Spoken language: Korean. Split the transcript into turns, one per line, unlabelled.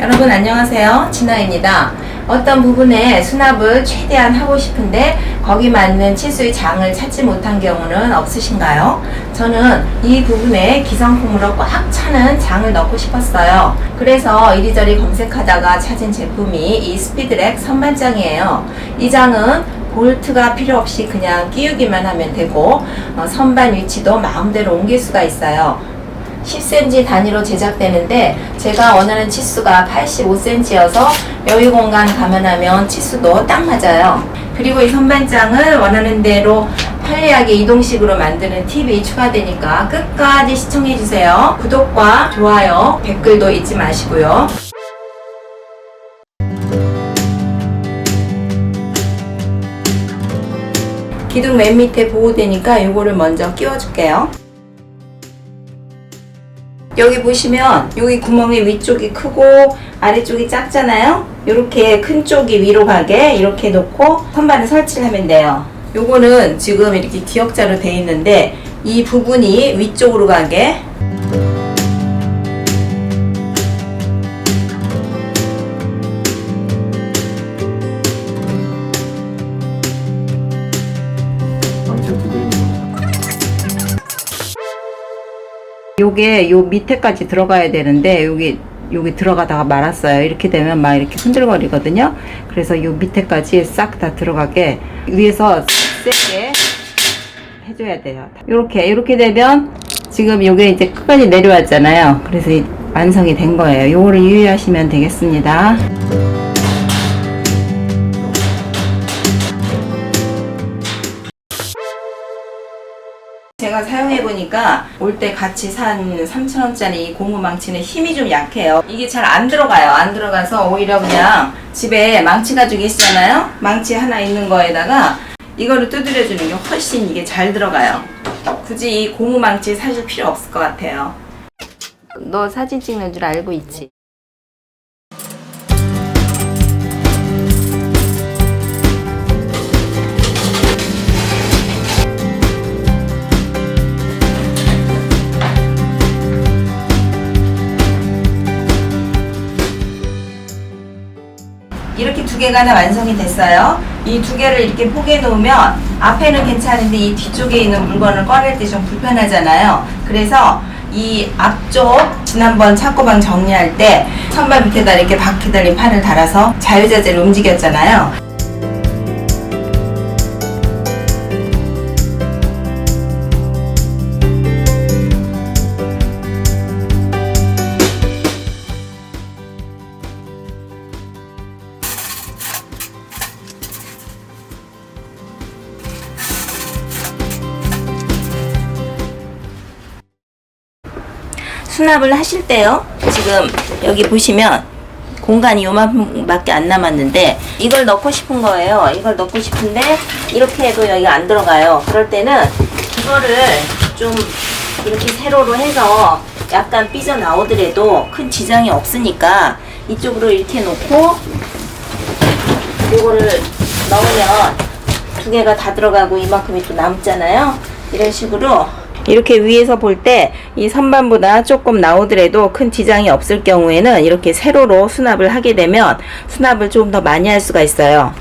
여러분 안녕하세요. 진아입니다. 어떤 부분에 수납을 최대한 하고 싶은데 거기 맞는 치수의 장을 찾지 못한 경우는 없으신가요? 저는 이 부분에 기성품으로 꽉 차는 장을 넣고 싶었어요. 그래서 이리저리 검색하다가 찾은 제품이 이 스피드렉 선반장이에요. 이 장은 볼트가 필요 없이 그냥 끼우기만 하면 되고 선반 위치도 마음대로 옮길 수가 있어요. 10cm 단위로 제작되는데 제가 원하는 치수가 85cm여서 여유 공간 감안하면 치수도 딱 맞아요. 그리고 이 선반장을 원하는 대로 편리하게 이동식으로 만드는 팁이 추가되니까 끝까지 시청해주세요. 구독과 좋아요, 댓글도 잊지 마시고요. 기둥 맨 밑에 보호되니까 이거를 먼저 끼워줄게요. 여기 보시면 여기 구멍의 위쪽이 크고 아래쪽이 작잖아요. 이렇게 큰 쪽이 위로 가게 이렇게 놓고 선반을 설치를 하면 돼요. 요거는 지금 이렇게 기역자로 되어 있는데 이 부분이 위쪽으로 가게 요게 요 밑에까지 들어가야 되는데 여기 들어가다가 말았어요. 이렇게 되면 막 이렇게 흔들거리거든요. 그래서 요 밑에까지 싹 다 들어가게 위에서 세게 해줘야 돼요. 이렇게 되면 지금 요게 이제 끝까지 내려왔잖아요. 그래서 완성이 된 거예요. 요거를 유의하시면 되겠습니다. 제가 사용해보니까 올 때 같이 산 3,000원짜리 이 고무 망치는 힘이 좀 약해요. 이게 잘 안 들어가요. 안 들어가서 오히려 그냥 집에 망치 가지고 계시잖아요. 망치 하나 있는 거에다가 이거를 두드려주는 게 훨씬 이게 잘 들어가요. 굳이 이 고무 망치 사실 필요 없을 것 같아요. 너 사진 찍는 줄 알고 있지? 이렇게 두 개가 다 완성이 됐어요. 이 두 개를 이렇게 포개해 놓으면 앞에는 괜찮은데 이 뒤쪽에 있는 물건을 꺼낼 때 좀 불편하잖아요. 그래서 이 앞쪽 지난번 창고방 정리할 때 선반 밑에다 이렇게 바퀴 달린 판을 달아서 자유자재로 움직였잖아요. 수납을 하실 때요, 지금 여기 보시면 공간이 요만큼밖에 안 남았는데 이걸 넣고 싶은 거예요. 이걸 넣고 싶은데 이렇게 해도 여기가 안 들어가요. 그럴 때는 이거를 좀 이렇게 세로로 해서 약간 삐져 나오더라도 큰 지장이 없으니까 이쪽으로 이렇게 놓고 이거를 넣으면 두 개가 다 들어가고 이만큼이 또 남잖아요. 이런 식으로 이렇게 위에서 볼 때 이 선반보다 조금 나오더라도 큰 지장이 없을 경우에는 이렇게 세로로 수납을 하게 되면 수납을 좀 더 많이 할 수가 있어요.